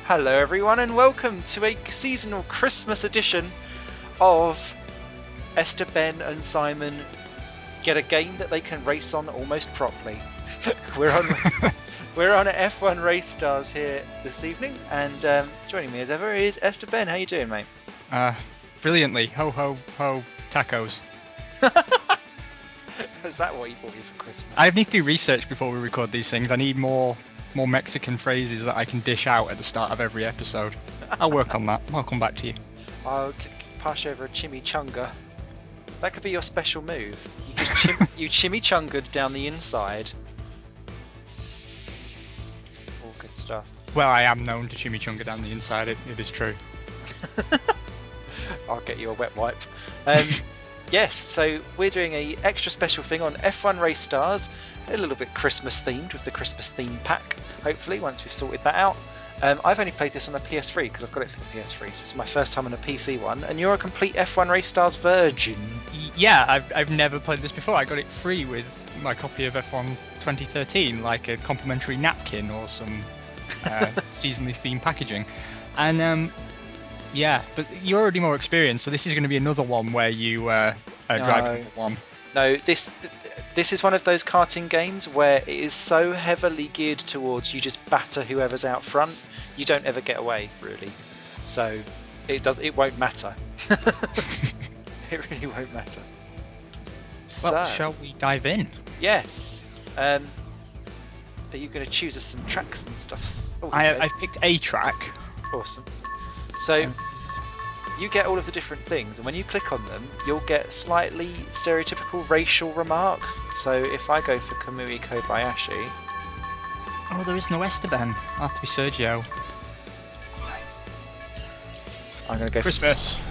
Hello everyone and welcome to a seasonal Christmas edition of Esther, Ben and Simon get a game that they can race on almost properly. We're on F1 Race Stars here this evening, and joining me as ever is Esther Ben. How you doing, mate? Brilliantly. Ho ho ho tacos. Is that what you bought me for Christmas? I need to do research before we record these things. I need more Mexican phrases that I can dish out at the start of every episode. I'll work on that. I'll come back to you. I'll pass you over a chimichanga. That could be your special move. You chimichunga'd down the inside. All good stuff. Well, I am known to chimichunga down the inside, it is true. I'll get you a wet wipe. Yes, so we're doing a extra special thing on F1 Race Stars, a little bit Christmas themed with the Christmas theme pack, hopefully, once we've sorted that out. I've only played this on a PS3 because I've got it for the PS3, so it's my first time on a PC one, and you're a complete F1 Race Stars virgin. Yeah, I've never played this before. I got it free with my copy of F1 2013, like a complimentary napkin or some seasonally themed packaging. And yeah, but you're already more experienced, so this is going to be another one where you drive number one. No, this is one of those karting games where it is so heavily geared towards you just batter whoever's out front. You don't ever get away, really. So it won't matter. It really won't matter. Well, So, shall we dive in? yes. Are you going to choose us some tracks and stuff? Oh, I've picked a track. Awesome. So you get all of the different things, and when you click on them, you'll get slightly stereotypical racial remarks. So if I go for Kamui Kobayashi, Oh, there is no Esteban. I'll have to be Sergio. I'm going to go Christmas. for...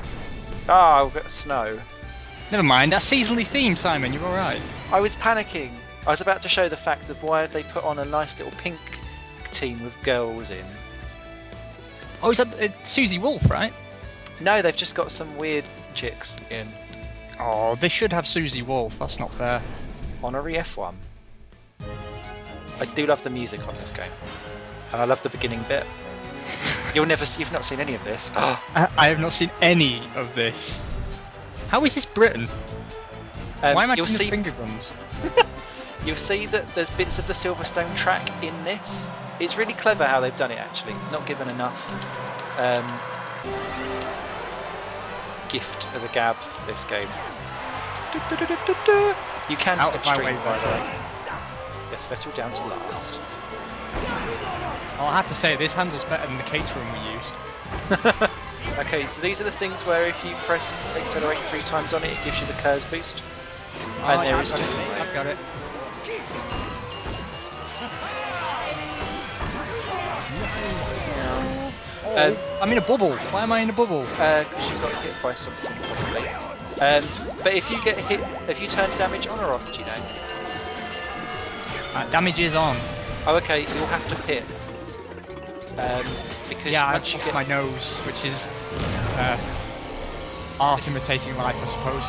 Oh, we've got snow. Never mind, that's seasonally themed, Simon. You're all right. I was panicking. I was about to show the fact of why they put on a nice little pink team with girls in. Oh, is that Susie Wolf, right? No, they've just got some weird chicks in. Oh, they should have Susie Wolf. That's not fair. Honorary F1. I do love the music on this game, and I love the beginning bit. You've not seen any of this. I have not seen any of this. How is this Britain? Why am I doing the finger guns? You'll see that there's bits of the Silverstone track in this. It's really clever how they've done it, actually. It's not given enough gift of a gab for this game. You can Out of my way, slipstream, by the way. Yes, Vettel down to last. I'll have to say, this handles better than the catering we used. Okay, so these are the things where if you press accelerate 3 times on it, it gives you the curves boost. And there is I've got it. I'm in a bubble. Why am I in a bubble? Because you got hit by something probably. But if you get hit, if you turn damage on or off, do you know? Damage is on. Oh, okay, you'll have to pit. Because Yeah, once I've you lost get my nose, which is art imitating life, I suppose.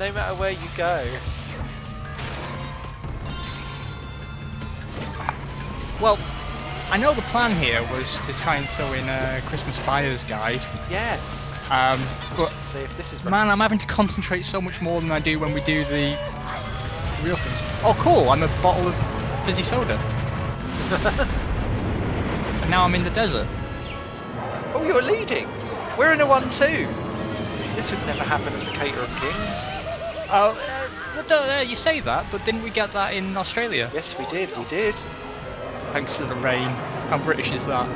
no matter where you go. Well, I know the plan here was to try and throw in a Christmas buyer's guide. Yes. But See if this is right. man, I'm having to concentrate so much more than I do when we do the real things. Oh, cool! I'm a bottle of fizzy soda. And now I'm in the desert. Oh, you're leading. We're in a 1-2. This would never happen as a Cater of Kings. Oh, you say that, but didn't we get that in Australia? Yes, we did. We did. Thanks to the rain. How British is that?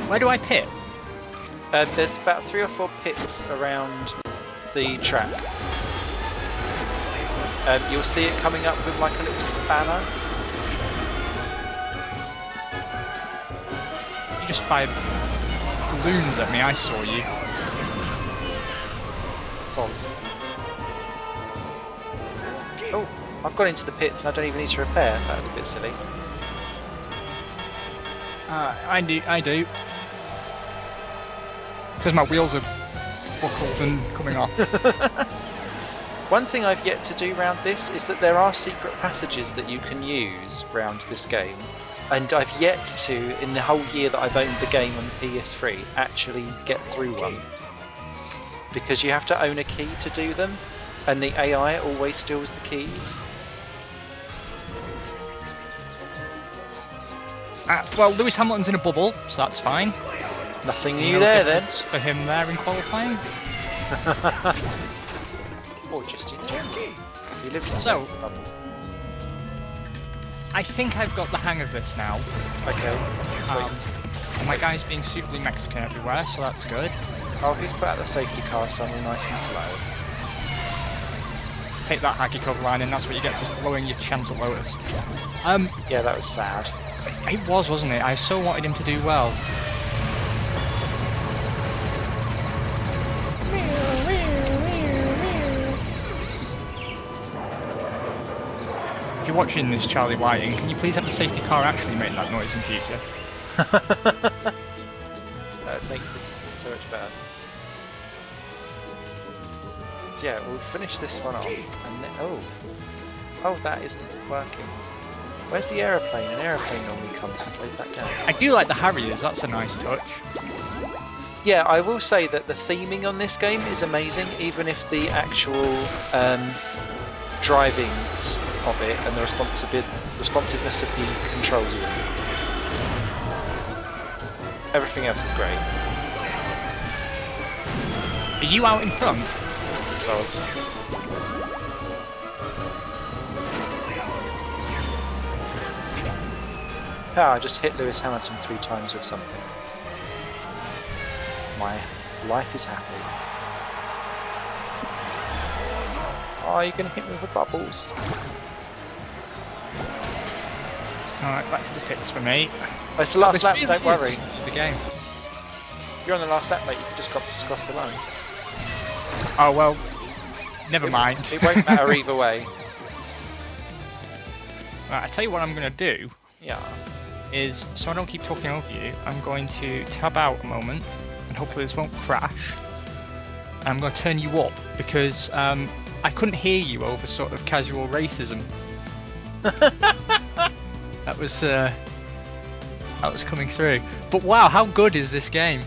Where do I pit? There's about 3 or 4 pits around the track. You'll see it coming up with like a little spanner. You just fired balloons at me, I saw you. Soz. Oh, I've gone into the pits and I don't even need to repair. That was a bit silly. I do. Because my wheels are buckled and coming off. One thing I've yet to do round this is that there are secret passages that you can use round this game, and I've yet to, in the whole year that I've owned the game on the PS3, actually get through one. Because you have to own a key to do them, and the AI always steals the keys. Well, Lewis Hamilton's in a bubble, so that's fine. Nothing new there then. For him there in qualifying. Or just in general. He lives in So, a bubble. I think I've got the hang of this now. Okay. My guy's being suitably Mexican everywhere, so that's good. Oh, he's put out the safety car, so I'm all nice and slow. Take that hacky cover line, and that's what you get for blowing your chance at Lotus. Yeah, that was sad. It was, wasn't it? I so wanted him to do well. If you're watching this, Charlie Whiting, can you please have the safety car actually make that noise in future? That would make it so much better. So yeah, we'll finish this one off, and then, oh, that isn't working. Where's the aeroplane? An aeroplane normally comes and plays that game. I do like the Harriers, that's a nice touch. Yeah, I will say that the theming on this game is amazing, even if the actual driving of it and the responsiveness of the controls isn't. Everything else is great. Are you out in front? So I was... Ah, I just hit Lewis Hamilton 3 times with something. My life is happy. Oh, you're going to hit me with the bubbles. Alright, back to the pits for me. Oh, it's the last lap, really don't worry. Just the game. You're on the last lap, mate. You just got to cross the line. Oh well, never mind. It won't matter either way. Right, I tell you what I'm going to do. Yeah. Is, so I don't keep talking over you, I'm going to tab out a moment, and hopefully this won't crash. And I'm going to turn you up, because I couldn't hear you over sort of casual racism. That was coming through. But wow, how good is this game?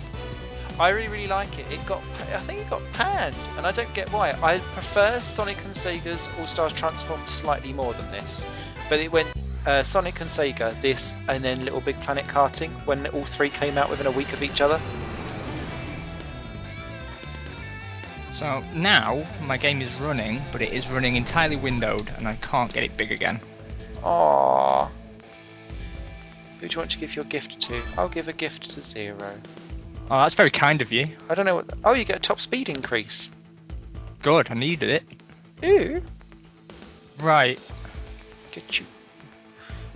I really like it. I think it got panned, and I don't get why. I prefer Sonic and Sega's All-Stars Transformed slightly more than this, but it went Sonic and Sega, this, and then Little Big Planet Karting when all 3 came out within a week of each other. So now my game is running, but it is running entirely windowed, and I can't get it big again. Aww. Who do you want to give your gift to? I'll give a gift to Zero. Oh, that's very kind of you. I don't know what... Oh, you get a top speed increase. Good, I needed it. Ooh. Right. Get you.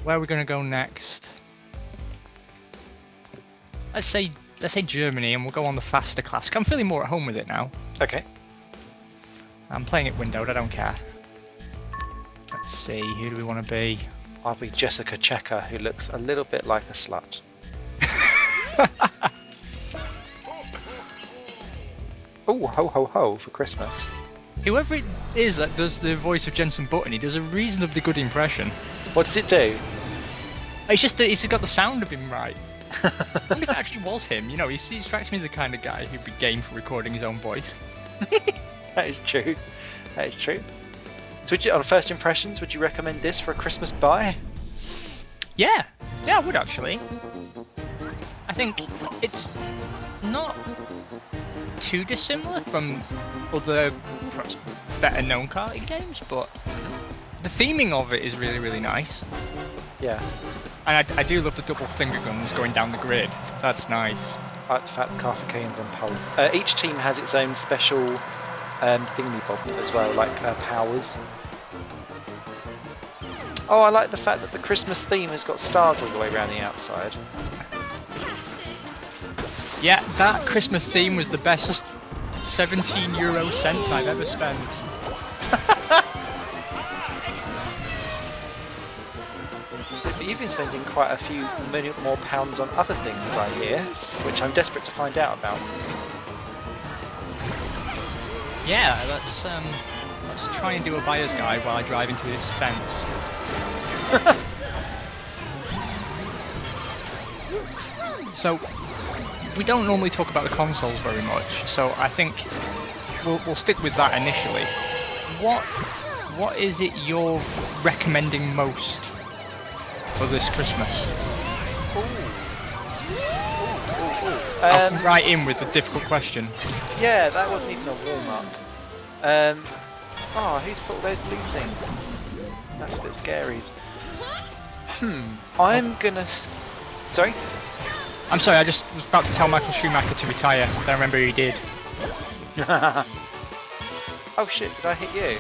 Where are we going to go next? Let's say Germany, and we'll go on the faster class. I'm feeling more at home with it now. Okay. I'm playing it windowed, I don't care. Let's see, who do we want to be? I'll be Jessica Checker, who looks a little bit like a slut. Oh, ho ho ho for Christmas. Whoever it is that does the voice of Jensen Button, he does a reasonably good impression. What does it do? It's just that he's got the sound of him right. I wonder if it actually was him. You know, he strikes me as the kind of guy who'd be game for recording his own voice. That is true. That is true. So, on first impressions, would you recommend this for a Christmas buy? Yeah, I would actually. I think it's not too dissimilar from other perhaps better known karting games, but the theming of it is really, really nice. Yeah. And I do love the double finger guns going down the grid. That's nice. I like the fact that Carthaginian's on pole. Each team has its own special thingy-bob as well, like powers. Oh, I like the fact that the Christmas theme has got stars all the way around the outside. Yeah, that Christmas theme was the best 17 cents I've ever spent. But you've been spending quite a few more pounds on other things, I hear, which I'm desperate to find out about. Yeah, let's Let's try and do a buyer's guide while I drive into this fence. So, we don't normally talk about the consoles very much, so I think we'll stick with that initially. What is it you're recommending most for this Christmas? I'll come right in with the difficult question. Yeah, that wasn't even a warm-up. Who's put all those blue things? That's a bit scary. I'm gonna... Sorry? I'm sorry, I just was about to tell Michael Schumacher to retire. I remember he did. Oh shit, did I hit you?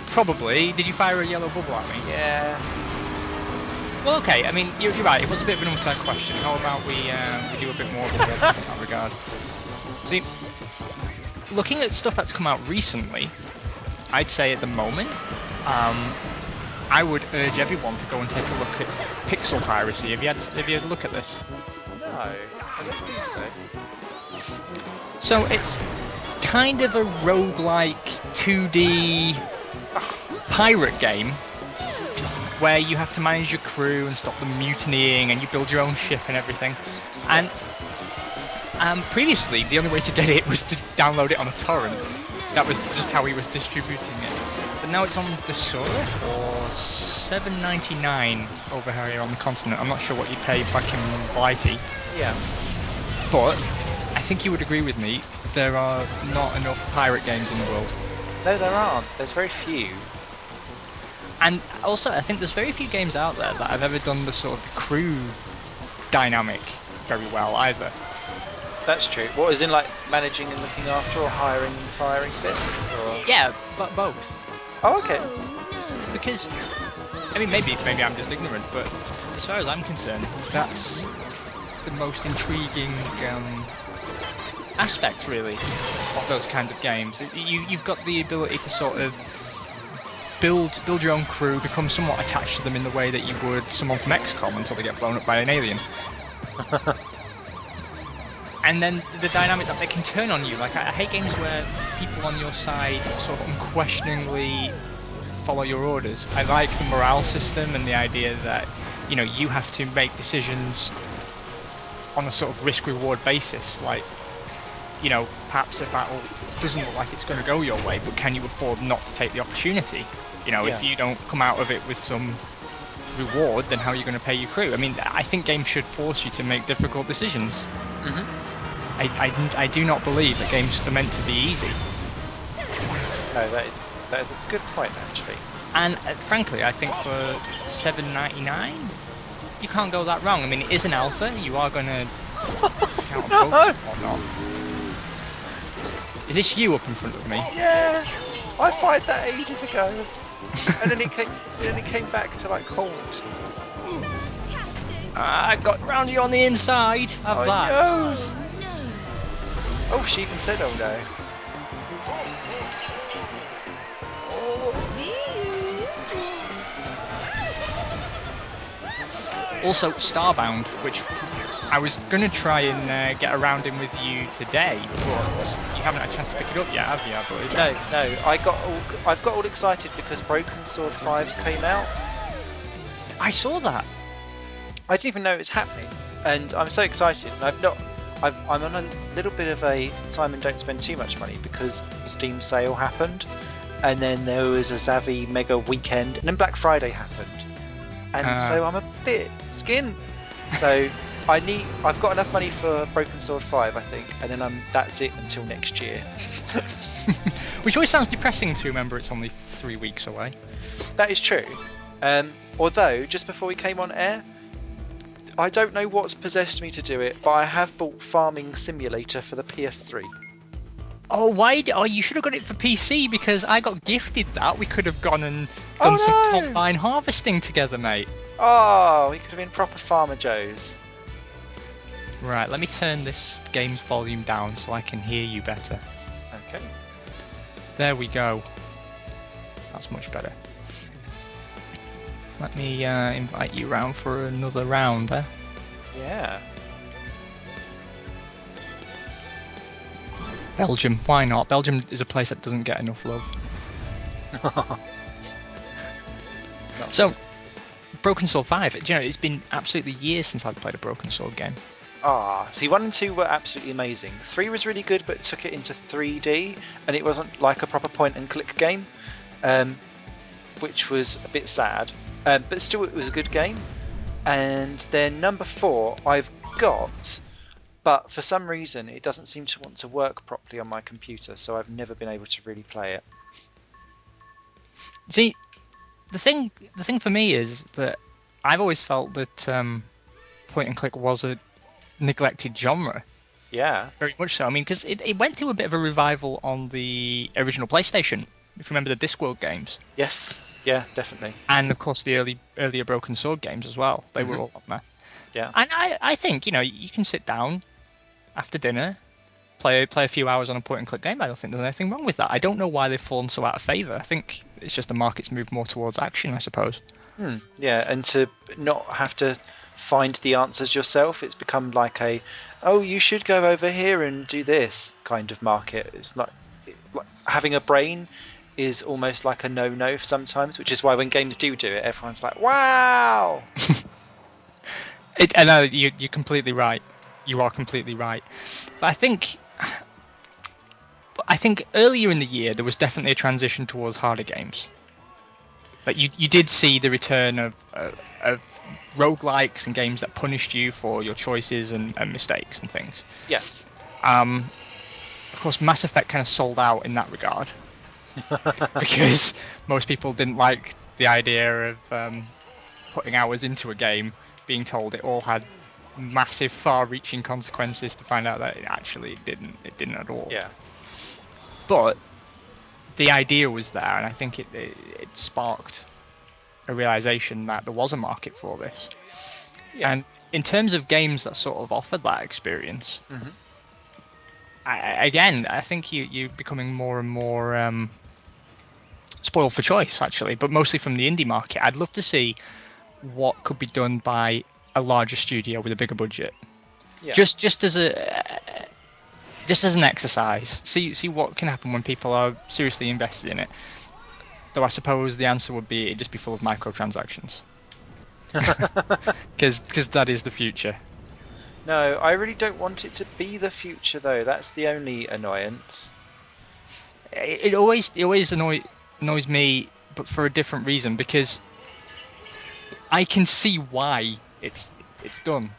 Probably. Did you fire a yellow bubble at me? Yeah. Well, okay. I mean, you're right. It was a bit of an unfair question. How about we do a bit more of a in that regard? See, looking at stuff that's come out recently, I'd say at the moment, I would urge everyone to go and take a look at Pixel Piracy. Have you had a look at this? No, I don't think so. So it's kind of a roguelike 2D pirate game where you have to manage your crew and stop them mutinying, and you build your own ship and everything. And previously, the only way to get it was to download it on a torrent. That was just how he was distributing it. But now it's on the store for $7.99 over here on the continent. I'm not sure what you pay back in Blighty. Yeah. But I think you would agree with me, there are not enough pirate games in the world. No, there aren't. There's very few. And also, I think there's very few games out there that have ever done the sort of the crew dynamic very well either. That's true. What, is in like managing and looking after, or hiring and firing bits? Or... Yeah, but both. Oh, okay. Because, I mean, maybe I'm just ignorant, but as far as I'm concerned, that's the most intriguing aspect, really, of those kinds of games. You've got the ability to sort of build your own crew, become somewhat attached to them in the way that you would someone from XCOM until they get blown up by an alien. And then the dynamic that they can turn on you. Like, I hate games where people on your side sort of unquestioningly follow your orders. I like the morale system and the idea that, you know, you have to make decisions on a sort of risk-reward basis. Like, you know, perhaps a battle doesn't look like it's going to go your way, but can you afford not to take the opportunity? You know, if you don't come out of it with some reward, then how are you going to pay your crew? I mean, I think games should force you to make difficult decisions. Mm-hmm. I do not believe that games are meant to be easy. No, that is a good point, actually. And frankly, I think for $7.99, you can't go that wrong. I mean, it is an alpha. You are going to count votes or not. Is this you up in front of me? Yeah, I fired that ages ago, and then it came back to like haunt. I got round you on the inside of that. Knows. Oh, she even said, "Oh no." Also, Starbound, which I was going to try and get around in with you today, but you haven't had a chance to pick it up yet, have you, I believe? No. I've got all excited because Broken Sword 5's came out. I saw that. I didn't even know it was happening, and I'm so excited. And I'm on a little bit of a Simon don't spend too much money because the Steam sale happened, and then there was a Zavvi mega weekend, and then Black Friday happened, and so I'm a bit skinned. So I've got enough money for Broken Sword 5, I think, and then that's it until next year. Which always sounds depressing to remember it's only 3 weeks away. That is true. Although, just before we came on air, I don't know what's possessed me to do it, but I have bought Farming Simulator for the PS3. Oh, why? Oh, you should have got it for PC because I got gifted that. We could have gone and done some combine harvesting together, mate. Oh, we could have been proper Farmer Joes. Right, let me turn this game's volume down so I can hear you better. Okay. There we go. That's much better. Let me invite you round for another round, eh? Yeah. Belgium, why not? Belgium is a place that doesn't get enough love. So, Broken Sword 5, do you know, it's been absolutely years since I've played a Broken Sword game. See, 1 and 2 were absolutely amazing. 3 was really good, but took it into 3D, and it wasn't like a proper point-and-click game, which was a bit sad. But still, it was a good game. And then number 4, I've got, but for some reason, it doesn't seem to want to work properly on my computer, so I've never been able to really play it. See, the thing for me is that I've always felt that point-and-click was a neglected genre. Yeah. Very much so. I mean, because it went through a bit of a revival on the original PlayStation, if you remember the Discworld games. Yes. Yeah, definitely. And, of course, the earlier Broken Sword games as well. They were all on there. Yeah. And I think, you know, you can sit down after dinner, play a few hours on a point-and-click game. I don't think there's anything wrong with that. I don't know why they've fallen so out of favour. I think it's just the market's moved more towards action, I suppose. Yeah, and to not have to find the answers yourself, it's become like you should go over here and do this kind of market. It's not having a brain is almost like a no-no sometimes, which is why when games do it, everyone's like, wow. I know you're completely right. You are completely right. But I think earlier in the year there was definitely a transition towards harder games. But you did see the return of roguelikes and games that punished you for your choices and mistakes and things. Yes. Of course, Mass Effect kind of sold out in that regard because most people didn't like the idea of putting hours into a game, being told it all had massive, far-reaching consequences, to find out that it didn't at all. Yeah. But the idea was there, and I think it sparked a realization that there was a market for this. Yeah. And in terms of games that sort of offered that experience, I think you're becoming more and more spoiled for choice, actually, but mostly from the indie market. I'd love to see what could be done by a larger studio with a bigger budget. Yeah. Just as an exercise, see what can happen when people are seriously invested in it. Though I suppose the answer would be it'd just be full of microtransactions, because that is the future. No, I really don't want it to be the future, though. That's the only annoyance. It always annoys me, but for a different reason, because I can see why it's done.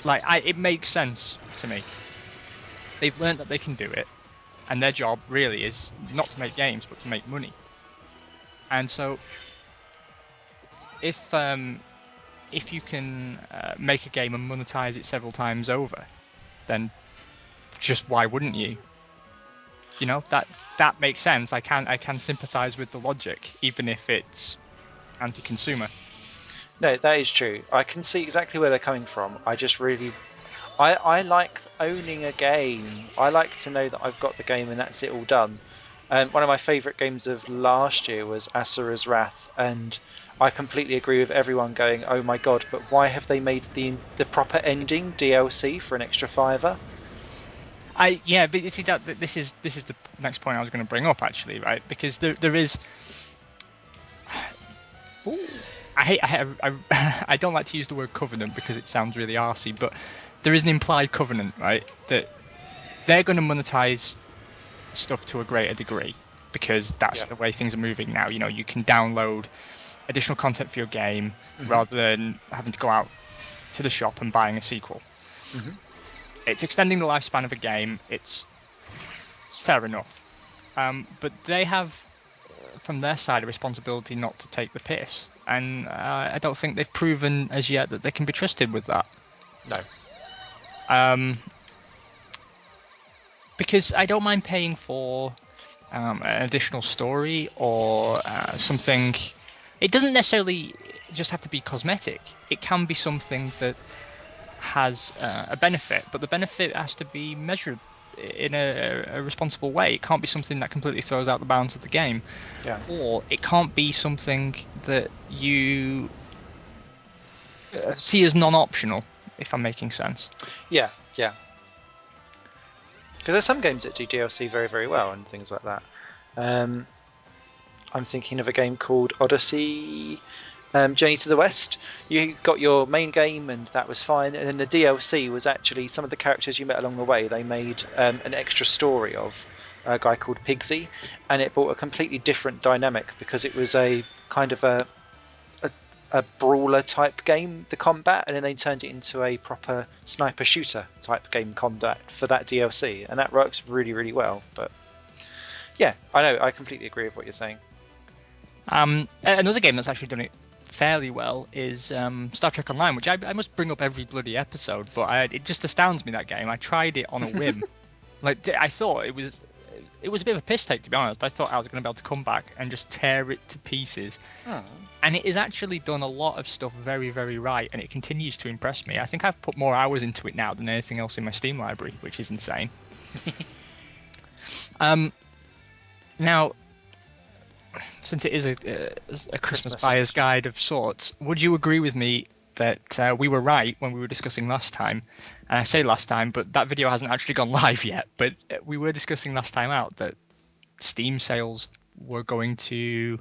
It makes sense to me. They've learned that they can do it, and their job really is not to make games, but to make money. And so, if you can make a game and monetize it several times over, then just why wouldn't you? You know, that makes sense. I can sympathize with the logic, even if it's anti-consumer. No, that is true. I can see exactly where they're coming from. I just really... I like owning a game. I like to know that I've got the game and that's it all done. One of my favourite games of last year was Asura's Wrath, and I completely agree with everyone going, oh my god, but why have they made the proper ending DLC for an extra $5? But you see that this is the next point I was going to bring up, actually, right? Because there is... Ooh. I don't like to use the word covenant because it sounds really arsey, but there is an implied covenant, right? That they're going to monetize stuff to a greater degree because that's the way things are moving now. You know, you can download additional content for your game rather than having to go out to the shop and buying a sequel. It's extending the lifespan of a game. It's fair enough, but they have, from their side, a responsibility not to take the piss. And I don't think they've proven as yet that they can be trusted with that. No. Because I don't mind paying for an additional story or something. It doesn't necessarily just have to be cosmetic. It can be something that has a benefit, but the benefit has to be measured in a responsible way. It can't be something that completely throws out the balance of the game. Yeah. Or it can't be something that you see as non-optional, if I'm making sense. Yeah. Because there's some games that do DLC very, very well and things like that. I'm thinking of a game called Odyssey. Journey to the West. You got your main game and that was fine, and then the DLC was actually some of the characters you met along the way. They made an extra story of a guy called Pigsy, and it brought a completely different dynamic because it was a kind of a brawler type game, the combat, and then they turned it into a proper sniper shooter type game combat for that DLC, and that works really, really well. But yeah, I know, I completely agree with what you're saying. Another game that's actually done it fairly well is Star Trek Online, which I must bring up every bloody episode, but it just astounds me, that game. I tried it on a whim. I thought it was a bit of a piss take, to be honest. I thought I was going to be able to come back and just tear it to pieces. And it has actually done a lot of stuff very, very right, and it continues to impress me. I think I've put more hours into it now than anything else in my Steam library, which is insane. Now, since it is a Christmas buyer's guide of sorts, would you agree with me that we were right when we were discussing last time? And I say last time, but that video hasn't actually gone live yet. But we were discussing last time out that Steam sales were going to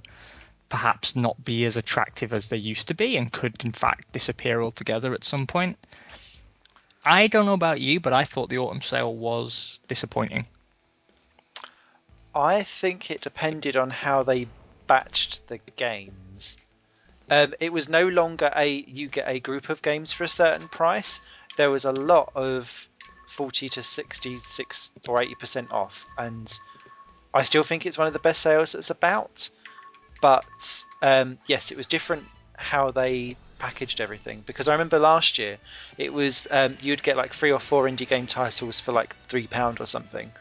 perhaps not be as attractive as they used to be and could, in fact, disappear altogether at some point. I don't know about you, but I thought the autumn sale was disappointing. I think it depended on how they batched the games. It was no longer you get a group of games for a certain price. There was a lot of 40 to 66 or 80% off, and I still think it's one of the best sales that's about. But yes, it was different how they packaged everything, because I remember last year it was you'd get like 3 or 4 indie game titles for like £3 or something.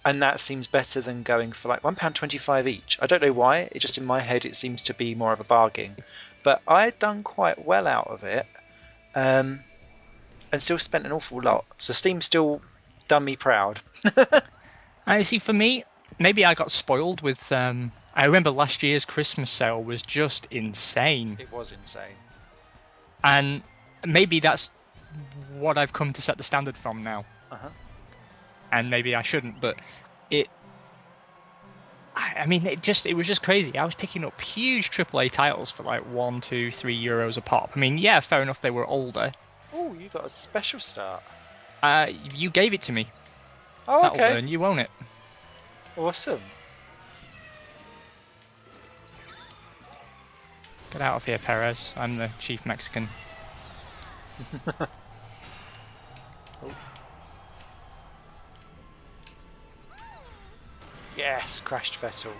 And that seems better than going for like £1.25 each. I don't know why. It just, in my head, it seems to be more of a bargain. But I had done quite well out of it, and still spent an awful lot. So Steam still done me proud. I see. For me, maybe I got spoiled with. I remember last year's Christmas sale was just insane. It was insane. And maybe that's what I've come to set the standard from now. And maybe I shouldn't, but it was just crazy. I was picking up huge AAA titles for like €1, €2, €3 a pop. I mean, yeah, fair enough, they were older. Oh, you got a special start. You gave it to me. Oh, okay. That'll learn, you own it. Awesome. Get out of here, Perez. I'm the chief Mexican. Yes, crashed Vettel.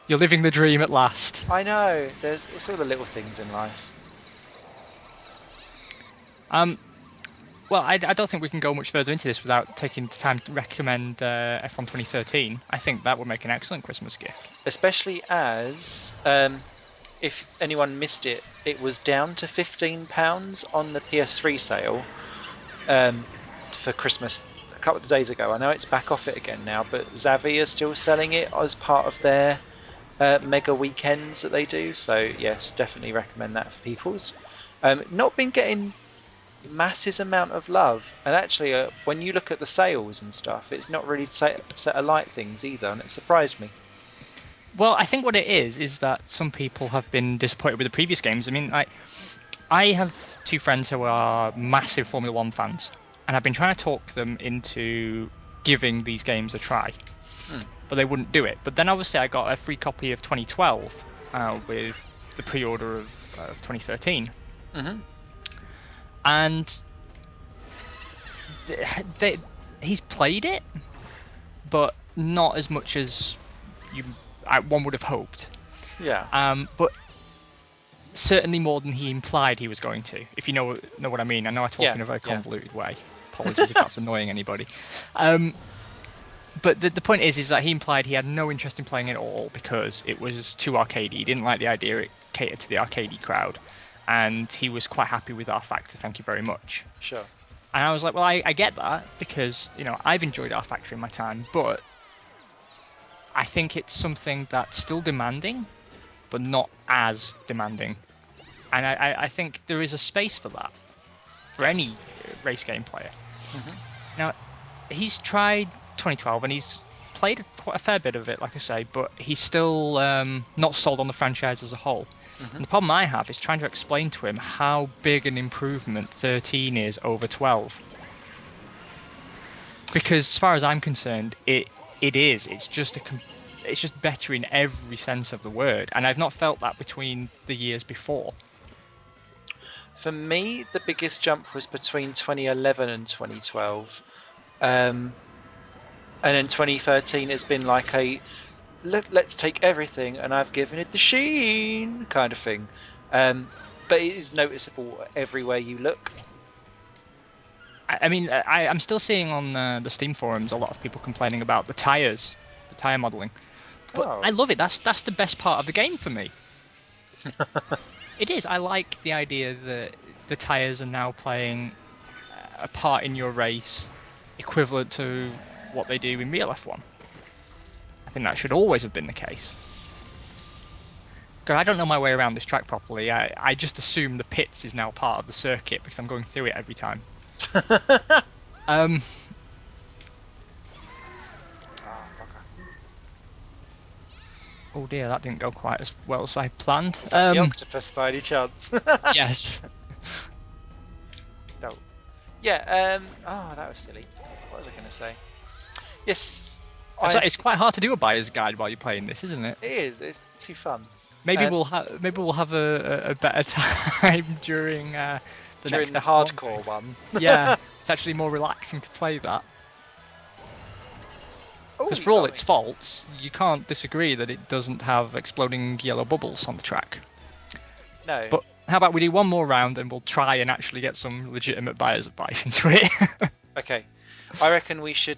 You're living the dream at last. I know. It's all the little things in life. Well, I don't think we can go much further into this without taking the time to recommend F1 2013. I think that would make an excellent Christmas gift. Especially as, if anyone missed it, it was down to £15 on the PS3 sale for Christmas a couple of days ago. I know it's back off it again now, but Xavi are still selling it as part of their mega weekends that they do. So yes, definitely recommend that for people's. Not been getting massive amount of love, and actually when you look at the sales and stuff, it's not really set alight things either, and it surprised me. Well, I think what it is that some people have been disappointed with the previous games. I mean, I have two friends who are massive Formula 1 fans, and I've been trying to talk them into giving these games a try, but they wouldn't do it. But then obviously I got a free copy of 2012 with the pre-order of 2013. And he's played it, but not as much as one would have hoped. Yeah. But certainly more than he implied he was going to, if you know what I mean. I know I talk in a very convoluted way. Apologies if that's annoying anybody. But the point is that he implied he had no interest in playing it at all because it was too arcadey. He didn't like the idea it catered to the arcadey crowd. And he was quite happy with R Factor, thank you very much. Sure. And I was like, well, I get that because, I've enjoyed R Factor in my time, but I think it's something that's still demanding, but not as demanding. And I think there is a space for that, for any race game player. Now, he's tried 2012, and he's played quite a fair bit of it, like I say, but he's still not sold on the franchise as a whole. Mm-hmm. And the problem I have is trying to explain to him how big an improvement 13 is over 12. Because as far as I'm concerned, it is. It's just better in every sense of the word, and I've not felt that between the years before. For me, the biggest jump was between 2011 and 2012. And then 2013 has been like a let's take everything and I've given it the sheen kind of thing. But it is noticeable everywhere you look. I mean, I'm still seeing on the Steam forums a lot of people complaining about the tyre modelling. But I love it. That's the best part of the game for me. It is. I like the idea that the tyres are now playing a part in your race equivalent to what they do in real F1. I think that should always have been the case. God, I don't know my way around this track properly. I just assume the pits is now part of the circuit because I'm going through it every time. Oh dear, that didn't go quite as well as I planned. The octopus by any chance? Yes. No. Yeah, that was silly. What was I going to say? Yes. It's quite hard to do a buyer's guide while you're playing this, isn't it? It is. It's too fun. Maybe we'll have a better time during the hardcore one. Yeah, it's actually more relaxing to play that. Because for all its faults, you can't disagree that it doesn't have exploding yellow bubbles on the track. No. But how about we do one more round and we'll try and actually get some legitimate buyer's advice into it. Okay. I reckon we should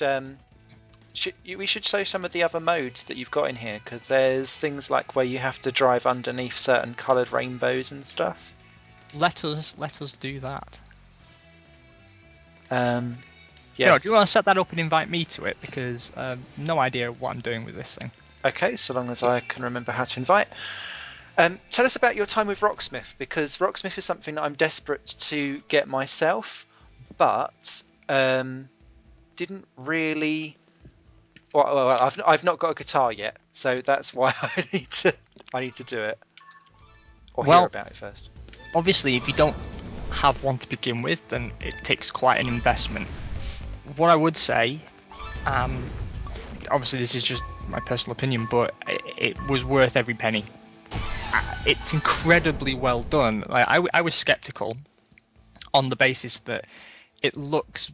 show some of the other modes that you've got in here, because there's things like where you have to drive underneath certain coloured rainbows and stuff. Let us do that. Yes. Do you want to set that up and invite me to it? Because no idea what I'm doing with this thing. Okay, so long as I can remember how to invite. Tell us about your time with Rocksmith, because Rocksmith is something that I'm desperate to get myself, but didn't really. Well, I've not got a guitar yet, so that's why I need to do it. Or hear about it first. Obviously, if you don't have one to begin with, then it takes quite an investment. What I would say, obviously this is just my personal opinion, but it was worth every penny. It's incredibly well done. Like, I was skeptical on the basis that it looks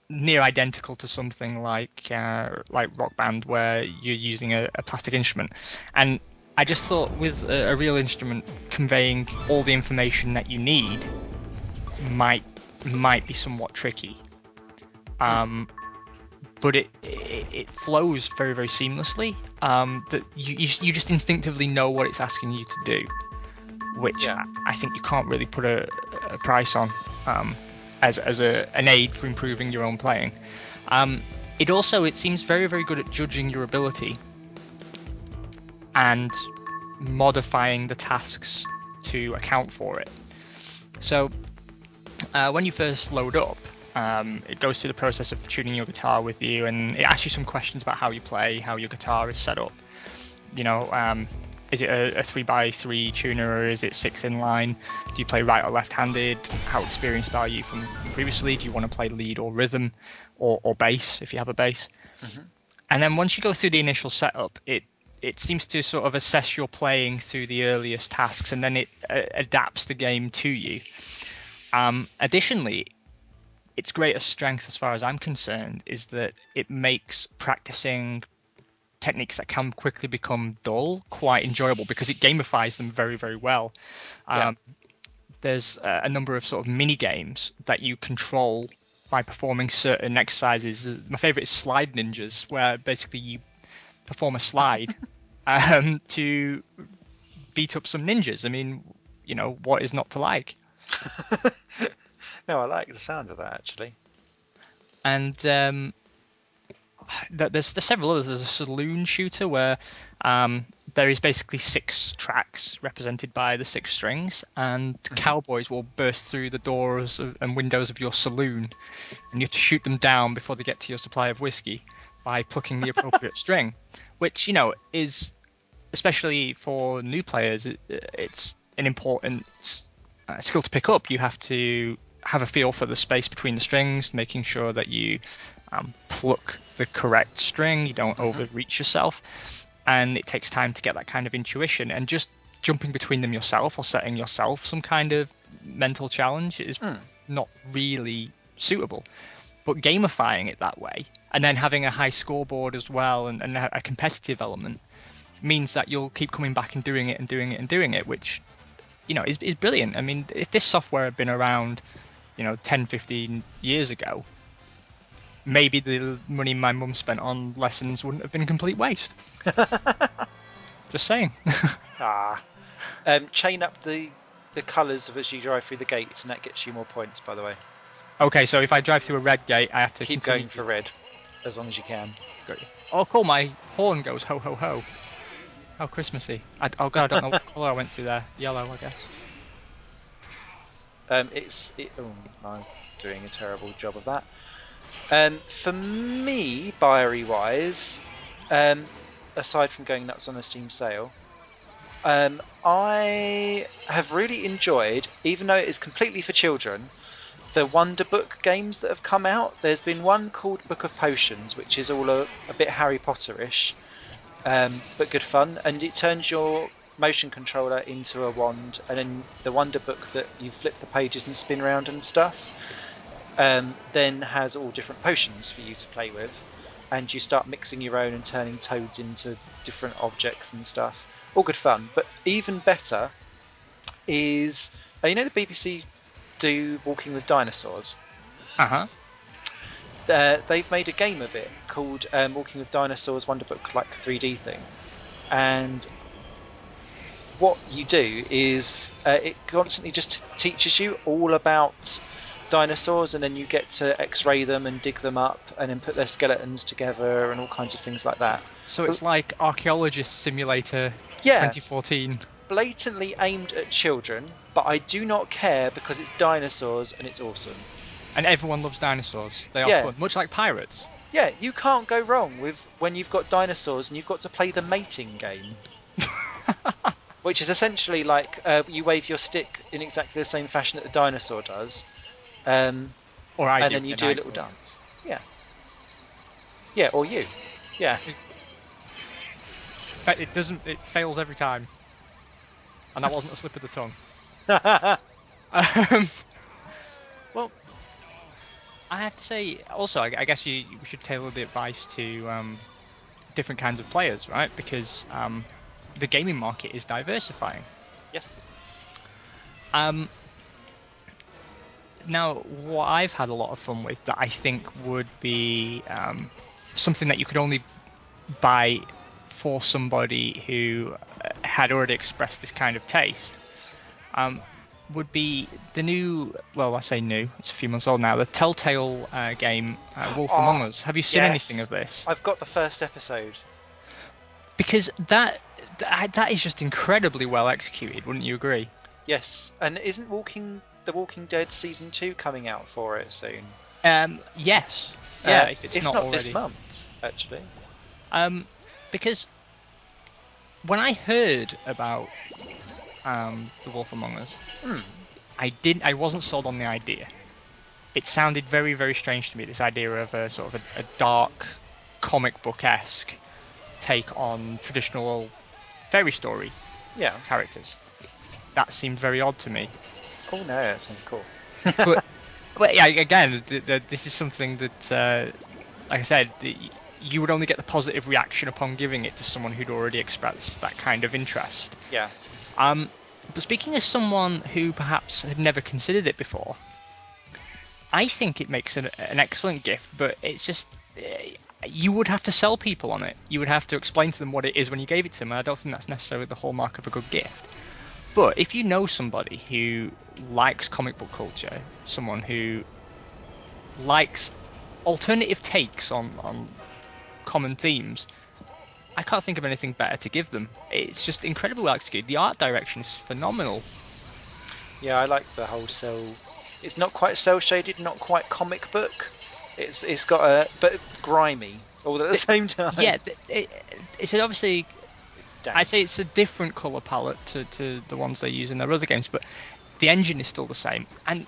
near identical to something like Rock Band, where you're using a plastic instrument, and I just thought with a real instrument conveying all the information that you need might be somewhat tricky. But it flows very, very seamlessly. That you just instinctively know what it's asking you to do, which I think you can't really put a price on as an aid for improving your own playing. It seems very, very good at judging your ability and modifying the tasks to account for it. So when you first load up, it goes through the process of tuning your guitar with you, and it asks you some questions about how you play, how your guitar is set up. Is it a 3x3 tuner, or is it 6 inline? Do you play right or left-handed? How experienced are you from previously? Do you want to play lead or rhythm or bass if you have a bass? Mm-hmm. And then once you go through the initial setup, it seems to sort of assess your playing through the earliest tasks, and then it adapts the game to you. Additionally, its greatest strength, as far as I'm concerned, is that it makes practicing techniques that can quickly become dull quite enjoyable, because it gamifies them very, very well. There's a number of sort of mini games that you control by performing certain exercises. My favorite is Slide Ninjas, where basically you perform a slide to beat up some ninjas. I mean, what is not to like? No, I like the sound of that, actually. And there's several others. There's a saloon shooter where there is basically 6 tracks represented by the 6 strings, and cowboys will burst through the doors and windows of your saloon, and you have to shoot them down before they get to your supply of whiskey by plucking the appropriate string, which, you know, is, especially for new players, it's an important skill to pick up. You have to have a feel for the space between the strings, making sure that you pluck the correct string, you don't overreach yourself, and it takes time to get that kind of intuition, and just jumping between them yourself or setting yourself some kind of mental challenge is not really suitable. But gamifying it that way, and then having a high scoreboard as well, and a competitive element, means that you'll keep coming back and doing it, which, you know, is brilliant. I mean, if this software had been around, you know, 10, 15 years ago, maybe the money my mum spent on lessons wouldn't have been complete waste. Just saying. Chain up the colours as you drive through the gates, and that gets you more points, by the way. Okay, so if I drive through a red gate, I have to keep going for red as long as you can. Got you. Oh, cool! My horn goes ho ho ho. How Christmassy! Oh god, I don't know what colour I went through there. Yellow, I guess. I'm doing a terrible job of that. For me, Biery-wise, aside from going nuts on a Steam sale, I have really enjoyed, even though it is completely for children, the Wonderbook games that have come out. There's been one called Book of Potions, which is all a bit Harry Potter-ish, but good fun, and it turns your motion controller into a wand, and then the Wonderbook that you flip the pages and spin around and stuff then has all different potions for you to play with, and you start mixing your own and turning toads into different objects and stuff. All good fun. But even better is, you know, the BBC do Walking with Dinosaurs? They've made a game of it called Walking with Dinosaurs Wonderbook, like 3D thing, and what you do is it constantly just teaches you all about dinosaurs, and then you get to x-ray them and dig them up and then put their skeletons together and all kinds of things like that. So it's like Archaeologist Simulator 2014. Blatantly aimed at children, but I do not care because it's dinosaurs and it's awesome. And everyone loves dinosaurs. They are fun, much like pirates. Yeah, you can't go wrong with when you've got dinosaurs and you've got to play the mating game. Which is essentially like you wave your stick in exactly the same fashion that the dinosaur does. And then you do a little dance. Yeah, or you. Yeah. It doesn't. It fails every time. And that wasn't a slip of the tongue. Well, I have to say, also, I guess we should tailor the advice to different kinds of players, right? Because the gaming market is diversifying. Yes. Now, what I've had a lot of fun with that I think would be something that you could only buy for somebody who had already expressed this kind of taste would be the new, well, I say new, it's a few months old now, the Telltale game Wolf Among Us. Have you seen anything of this? I've got the first episode. Because that is just incredibly well executed, wouldn't you agree? Yes, and isn't The Walking Dead Season 2 coming out for it soon? Yes. If it's not already. This month, actually. Because when I heard about The Wolf Among Us, I wasn't sold on the idea. It sounded very, very strange to me, this idea of a sort of a dark comic book-esque take on traditional fairy story characters. That seemed very odd to me. Oh no, that sounds cool. but yeah, again, this is something that, like I said, you would only get the positive reaction upon giving it to someone who'd already expressed that kind of interest. Yeah. But speaking as someone who perhaps had never considered it before, I think it makes an excellent gift, but it's just, you would have to sell people on it. You would have to explain to them what it is when you gave it to them, and I don't think that's necessarily the hallmark of a good gift. But if you know somebody who likes comic book culture, someone who likes alternative takes on common themes, I can't think of anything better to give them. It's just incredibly well executed. The art direction is phenomenal. Yeah, I like the whole cell. It's not quite cell shaded, not quite comic book. It's got but grimy all at the same time. Yeah, it's obviously. It's damp. I'd say it's a different color palette to the ones they use in their other games, but the engine is still the same. And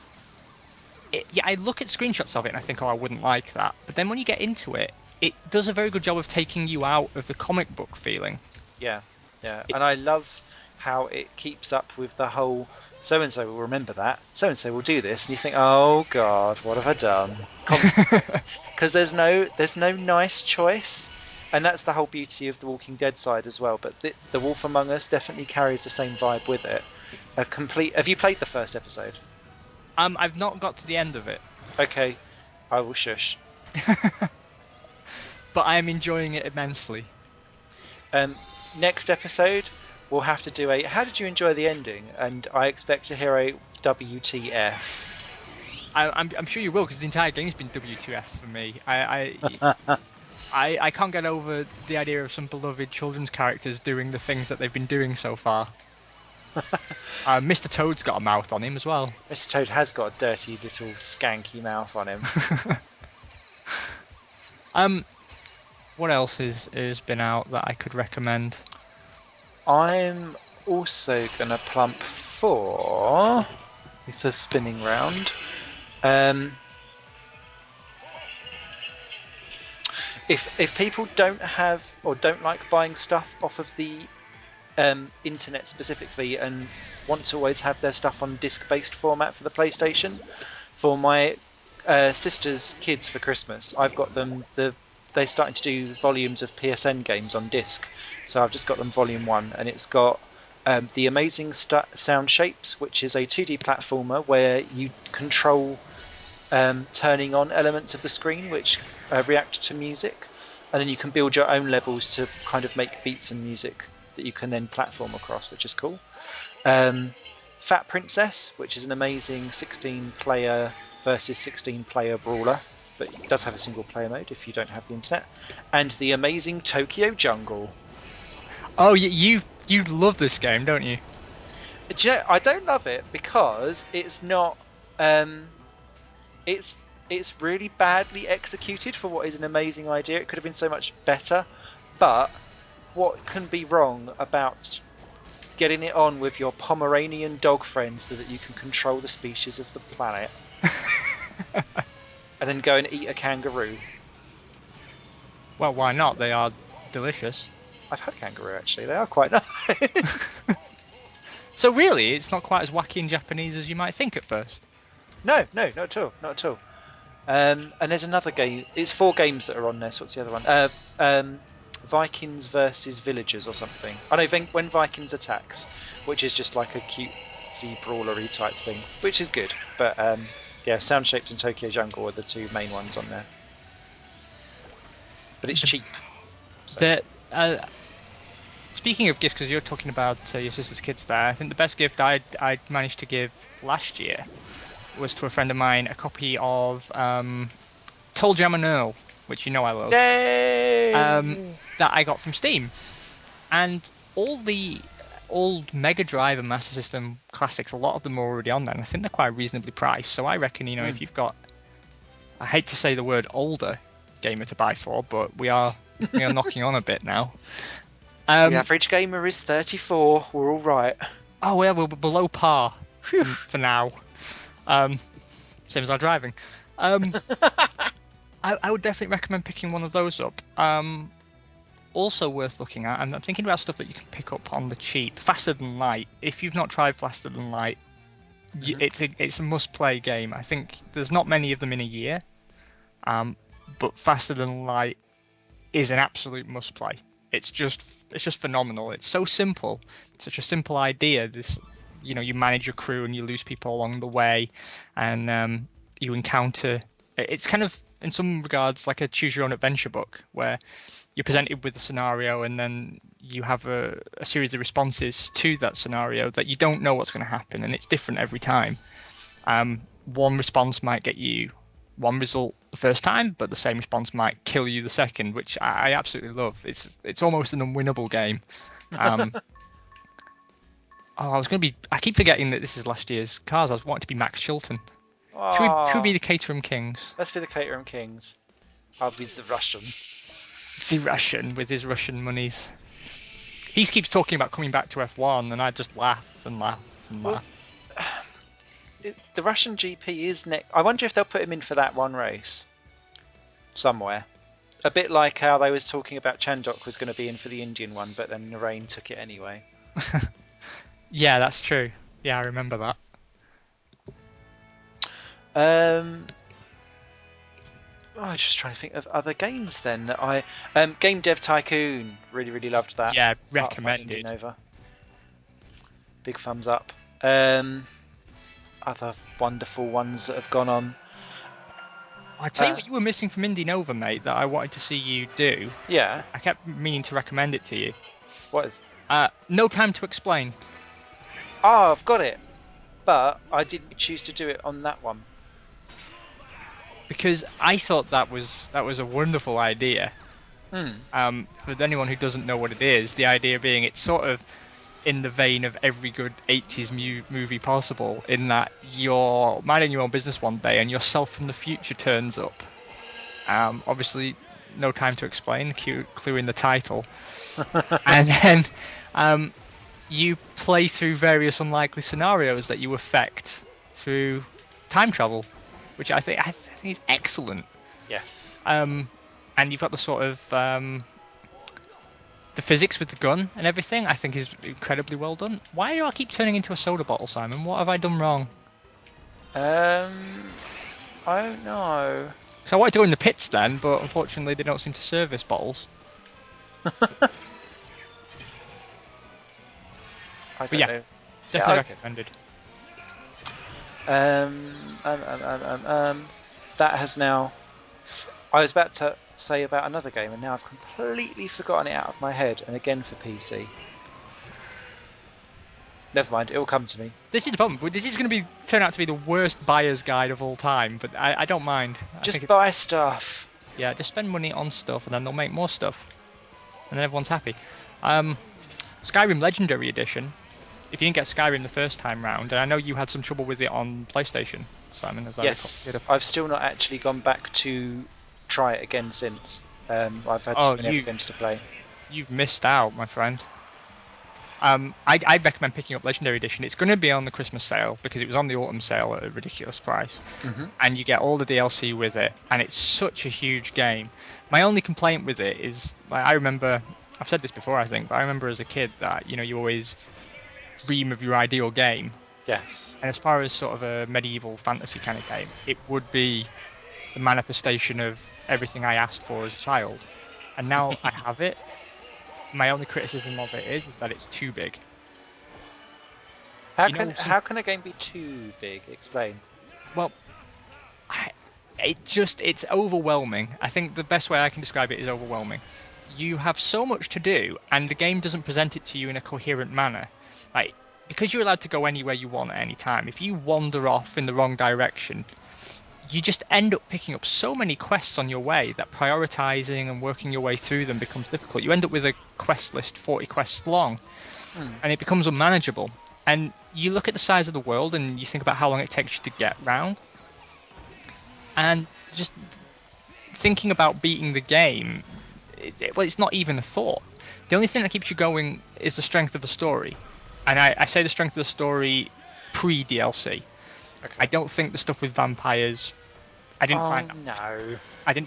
I look at screenshots of it and I think, oh, I wouldn't like that. But then when you get into it, it does a very good job of taking you out of the comic book feeling. Yeah. And I love how it keeps up with the whole so-and-so will remember that, so-and-so will do this, and you think, oh god, what have I done? Because there's no nice choice, and that's the whole beauty of the Walking Dead side as well. But the Wolf Among Us definitely carries the same vibe with it. Have you played the first episode? I've not got to the end of it. Okay, I will shush. But I am enjoying it immensely. Next episode, we'll have to do a how did you enjoy the ending? And I expect to hear a WTF. I'm sure you will, because the entire game's been WTF for me. I can't get over the idea of some beloved children's characters doing the things that they've been doing so far. Mr. Toad's got a mouth on him as well. Mr. Toad has got a dirty little skanky mouth on him. What else has been out that I could recommend? I'm also gonna plump for. It's a spinning round. If people don't have or don't like buying stuff off of the internet specifically and want to always have their stuff on disc-based format for the PlayStation, for my sister's kids for Christmas, I've got them they're starting to do volumes of PSN games on disc, so I've just got them volume 1, and it's got the Amazing Sound Shapes, which is a 2D platformer where you control turning on elements of the screen which react to music, and then you can build your own levels to kind of make beats and music that you can then platform across, which is cool. Fat Princess, which is an amazing 16-player versus 16-player brawler, but it does have a single-player mode if you don't have the internet. And the amazing Tokyo Jungle. Oh, you love this game, don't you? Do you know, I don't love it because it's not. It's really badly executed for what is an amazing idea. It could have been so much better, but what can be wrong about getting it on with your Pomeranian dog friend so that you can control the species of the planet and then go and eat a kangaroo? Well, why not? They are delicious. I've had kangaroo, actually. They are quite nice. So really, it's not quite as wacky and Japanese as you might think at first? No, not at all. And there's another game. It's 4 games that are on there. So what's the other one? Vikings versus Villagers or something. I know When Vikings Attacks, which is just like a cutesy brawlery type thing, which is good. But yeah, Sound Shapes and Tokyo Jungle are the 2 main ones on there. But it's cheap. So. Speaking of gifts, because you're talking about your sister's kids there, I think the best gift I managed to give last year was to a friend of mine a copy of Toll Jam and Earl, which you know I love. Yay! That I got from Steam. And all the old Mega Drive and Master System classics, a lot of them are already on there, and I think they're quite reasonably priced. So I reckon, if you've got, I hate to say the word older gamer to buy for, but we are knocking on a bit now. The average gamer is 34. We're all right. Oh yeah, we're below par for now. Same as our driving. I would definitely recommend picking one of those up. Also worth looking at, and I'm thinking about stuff that you can pick up on the cheap. Faster Than Light. If you've not tried Faster Than Light, it's a must-play game. I think there's not many of them in a year, but Faster Than Light is an absolute must-play. It's just phenomenal. It's so simple. It's such a simple idea. This, you manage your crew and you lose people along the way, and you encounter. It's kind of, in some regards, like a choose your own adventure book, where you're presented with a scenario and then you have a series of responses to that scenario that you don't know what's going to happen, and it's different every time. One response might get you one result the first time, but the same response might kill you the second, which I absolutely love. It's almost an unwinnable game. I keep forgetting that this is last year's Cars. I was wanting to be Max Chilton. Should we be the Caterham Kings? Let's be the Caterham Kings. I'll be the Russian. The Russian with his Russian monies. He keeps talking about coming back to F1, and I just laugh and laugh and laugh. The Russian GP is next. I wonder if they'll put him in for that one race somewhere. A bit like how they was talking about Chandok was going to be in for the Indian one, but then Narain took it anyway. Yeah, that's true. Yeah, I remember that. I'm just trying to think of other games then that I Game Dev Tycoon, really loved that. Yeah, recommended. Over. Big thumbs up. Other wonderful ones that have gone on. I tell you what you were missing from Indie Nova, mate, that I wanted to see you do. Yeah. I kept meaning to recommend it to you. What is? No Time to Explain. Oh, I've got it, but I didn't choose to do it on that one. Because I thought that was a wonderful idea. For anyone who doesn't know what it is, the idea being it's sort of in the vein of every good 80s movie possible, in that you're minding your own business one day and yourself from the future turns up. Obviously, No Time to Explain, clue in the title. And then you play through various unlikely scenarios that you affect through time travel, which I think is excellent. Yes. And you've got the sort of the physics with the gun and everything, I think, is incredibly well done. Why do I keep turning into a soda bottle, Simon? What have I done wrong? I don't know. So I wanted to go in the pits then, but unfortunately they don't seem to service bottles. I don't know. Definitely recommended. That has now. I was about to say about another game, and now I've completely forgotten it out of my head. And again for PC. Never mind, it will come to me. This is the problem. This is going to turn out to be the worst buyer's guide of all time, but I don't mind. Just buy stuff. Yeah, just spend money on stuff, and then they'll make more stuff, and then everyone's happy. Skyrim Legendary Edition. If you didn't get Skyrim the first time round, and I know you had some trouble with it on PlayStation, Simon, as yes, I've still not actually gone back to try it again since. I've had so many other games to play. You've missed out, my friend. I recommend picking up Legendary Edition. It's going to be on the Christmas sale because it was on the autumn sale at a ridiculous price. And you get all the DLC with it, and it's such a huge game. My only complaint with it is, like, I remember, I've said this before I think, but I remember as a kid that, you know, you always dream of your ideal game. Yes. And as far as sort of a medieval fantasy kind of game, it would be the manifestation of everything I asked for as a child. And now I have it. My only criticism of it is that it's too big. How can a game be too big? Explain. Well, it's overwhelming. I think the best way I can describe it is overwhelming. You have so much to do, and the game doesn't present it to you in a coherent manner. Like, because you're allowed to go anywhere you want at any time, if you wander off in the wrong direction, you just end up picking up so many quests on your way that prioritizing and working your way through them becomes difficult. You end up with a quest list 40 quests long, and it becomes unmanageable. And you look at the size of the world and you think about how long it takes you to get round, and just thinking about beating the game, it's not even a thought. The only thing that keeps you going is the strength of the story. And I say the strength of the story pre-DLC. Okay. I don't think the stuff with vampires, I didn't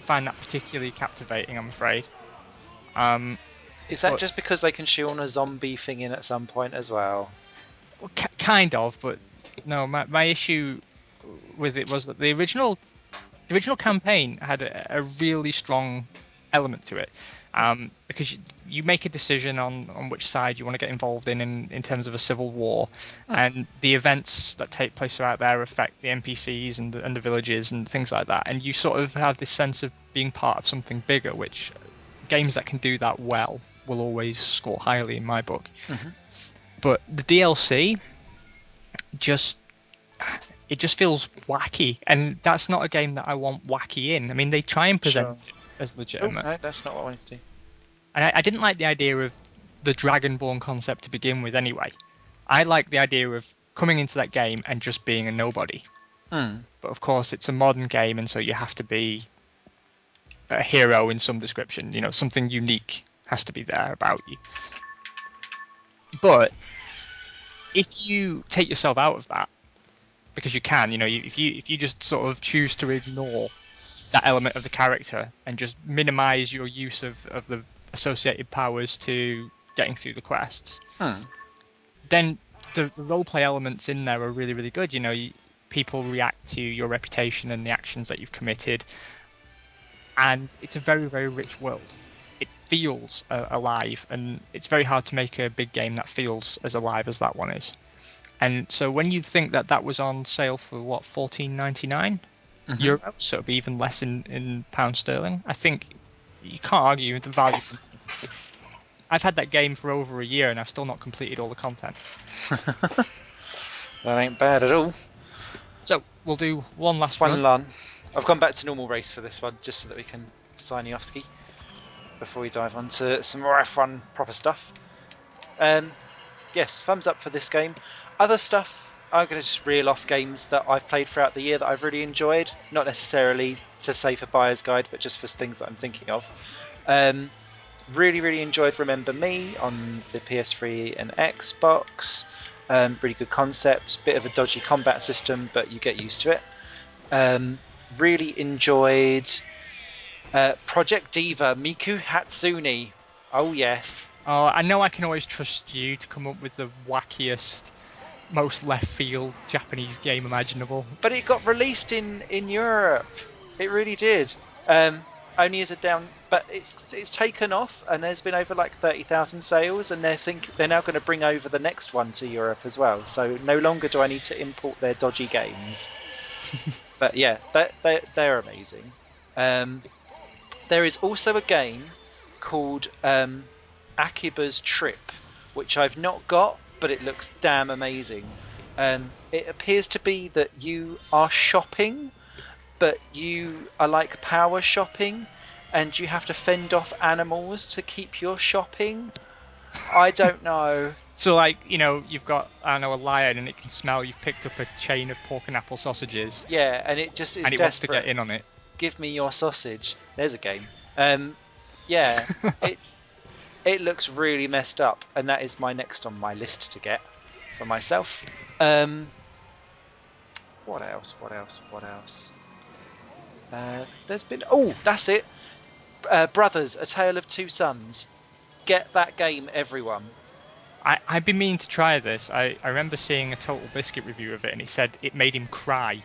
find that particularly captivating, I'm afraid. Is that just because they can shoehorn a zombie thing in at some point as well? Well, kind of, but no. My issue with it was that the original campaign had a really strong element to it. Because you make a decision on which side you want to get involved in terms of a civil war, and the events that take place throughout there affect the NPCs and the villages and things like that, and you sort of have this sense of being part of something bigger, which games that can do that well will always score highly in my book. But the DLC, just it just feels wacky, and that's not a game that I want wacky in. I mean, they try and present it as Oh, legitimate. no, that's not what I wanted to do. And I didn't like the idea of the Dragonborn concept to begin with anyway. I like the idea of coming into that game and just being a nobody. Hmm. But of course, it's a modern game, and so you have to be a hero in some description. You know, something unique has to be there about you. But if you take yourself out of that, because you can, you know, if you just sort of choose to ignore that element of the character and just minimize your use of the associated powers to getting through the quests, then the roleplay elements in there are really, really good. You know, people react to your reputation and the actions that you've committed, and it's a very, very rich world. It feels alive, and it's very hard to make a big game that feels as alive as that one is. And so when you think that was on sale for what, €14.99 euros, so it'll be even less in pound sterling, I think you can't argue with the value. I've had that game for over a year and I've still not completed all the content. That ain't bad at all. So we'll do one last run. Run. I've gone back to normal race for this one, just so that we can sign you off ski before we dive on to some more F1 proper stuff. Yes, thumbs up for this game. Other stuff, I'm going to just reel off games that I've played throughout the year that I've really enjoyed. Not necessarily to say for Buyer's Guide, but just for things that I'm thinking of. Really, really enjoyed Remember Me on the PS3 and Xbox. Really good concept. Bit of a dodgy combat system, but you get used to it. Really enjoyed Project Diva, Miku Hatsune. Oh, yes. Oh, I know I can always trust you to come up with the wackiest, most left field Japanese game imaginable. But it got released in Europe. It really did. Only as a down, but it's taken off, and there's been over like 30,000 sales, and they're now going to bring over the next one to Europe as well. So no longer do I need to import their dodgy games. But yeah, they're amazing. There is also a game called Akiba's Trip, which I've not got, but it looks damn amazing. It appears to be that you are shopping, but you are like power shopping, and you have to fend off animals to keep your shopping. I don't know. So, like, you know, you've got, I don't know, a lion, and it can smell you've picked up a chain of pork and apple sausages. Yeah, and it just is and it wants to get in on it. Give me your sausage. There's a game. Yeah, it looks really messed up, and that is my next on my list to get for myself. What else? There's been... Oh, that's it! Brothers, A Tale of Two Sons. Get that game, everyone. I've been meaning to try this. I remember seeing a Total Biscuit review of it, and he said it made him cry.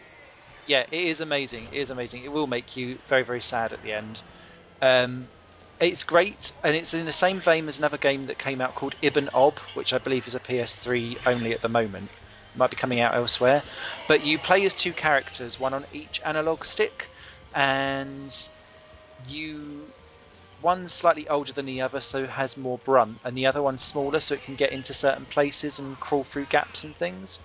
Yeah, it is amazing. It will make you very, very sad at the end. It's great, and it's in the same vein as another game that came out called Ibn Ob, which I believe is a PS3 only at the moment. It might be coming out elsewhere. But you play as two characters, one on each analog stick, and one's slightly older than the other, so has more brunt, and the other one's smaller, so it can get into certain places and crawl through gaps and things.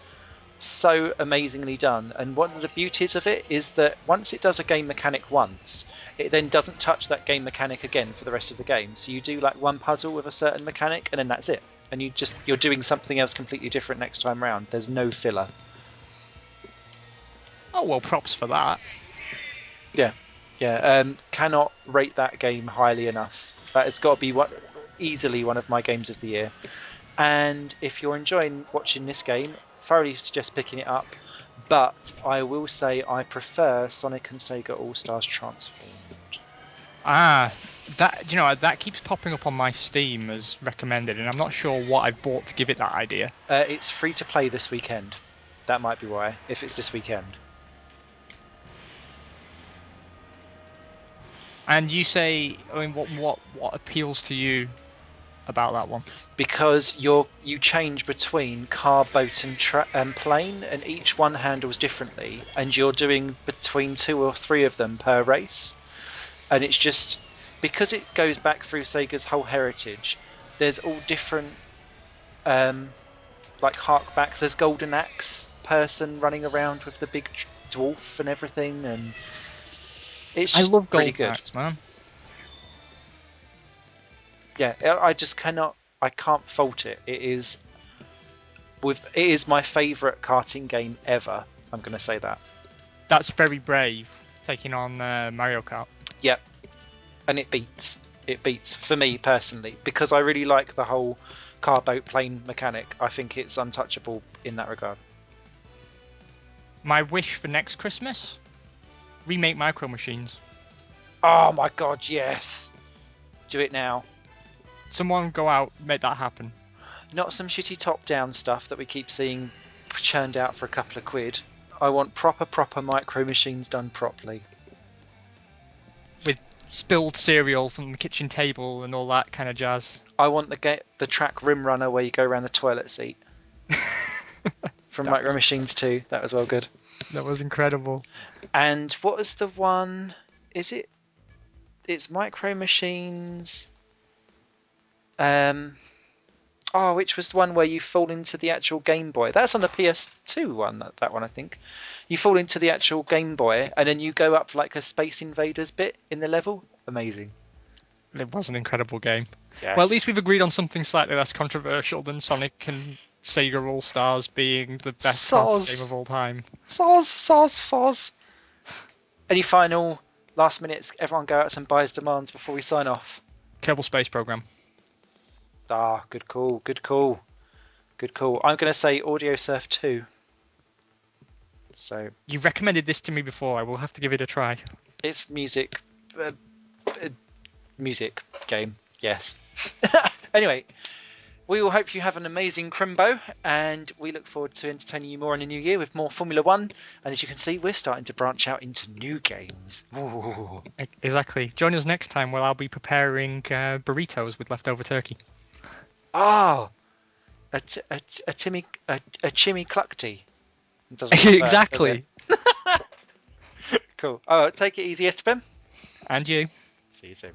So amazingly done. And one of the beauties of it is that once it does a game mechanic once, it then doesn't touch that game mechanic again for the rest of the game. So you do like one puzzle with a certain mechanic, and then that's it. And you're doing something else completely different next time round. There's no filler. Oh, well, props for that. Yeah. Cannot rate that game highly enough. That has got to be easily one of my games of the year. And if you're enjoying watching this game, thoroughly suggest picking it up. But I will say I prefer Sonic and Sega All-Stars Transformed. That keeps popping up on my Steam as recommended, and I'm not sure what I've bought to give it that idea. It's free to play this weekend. That might be why, if it's this weekend. And you say, I mean, what appeals to you about that one? Because you change between car, boat, and plane, and each one handles differently, and you're doing between 2 or 3 of them per race. And it's just because it goes back through Sega's whole heritage. There's all different like harkbacks. There's Golden Axe person running around with the big dwarf and everything, and it's I just love really gold good. knights, man. Yeah, I just cannot. I can't fault it. It is my favourite karting game ever. I'm going to say that. That's very brave, taking on Mario Kart. Yep, and it beats. It beats for me personally because I really like the whole car, boat, plane mechanic. I think it's untouchable in that regard. My wish for next Christmas: remake Micro Machines. Oh my god, yes! Do it now. Someone go out, make that happen. Not some shitty top-down stuff that we keep seeing churned out for a couple of quid. I want proper Micro Machines done properly. With spilled cereal from the kitchen table and all that kind of jazz. I want the track Rim Runner where you go around the toilet seat. From Micro Machines 2. That was well good. That was incredible. And what was the one? It's Micro Machines. Which was the one where you fall into the actual Game Boy? That's on the PS2 one. That one, I think. You fall into the actual Game Boy, and then you go up like a Space Invaders bit in the level. Amazing. It was an incredible game. Yes. Well, at least we've agreed on something slightly less controversial than Sonic and Sega All Stars being the best fantasy game of all time. Soz. Any final last minutes? Everyone go out and buy his demands before we sign off. Kerbal Space Program. Good call. I'm going to say Audio Surf 2. So You've recommended this to me before. I will have to give it a try. it's music game. Yes. Anyway, we will hope you have an amazing Crimbo, and we look forward to entertaining you more in the new year with more Formula 1. And as you can see, we're starting to branch out into new games. Ooh. Exactly. Join us next time where I'll be preparing burritos with leftover turkey. A chimiclucty. Exactly. Cool. Oh, take it easy, Esteban. And you. See you soon.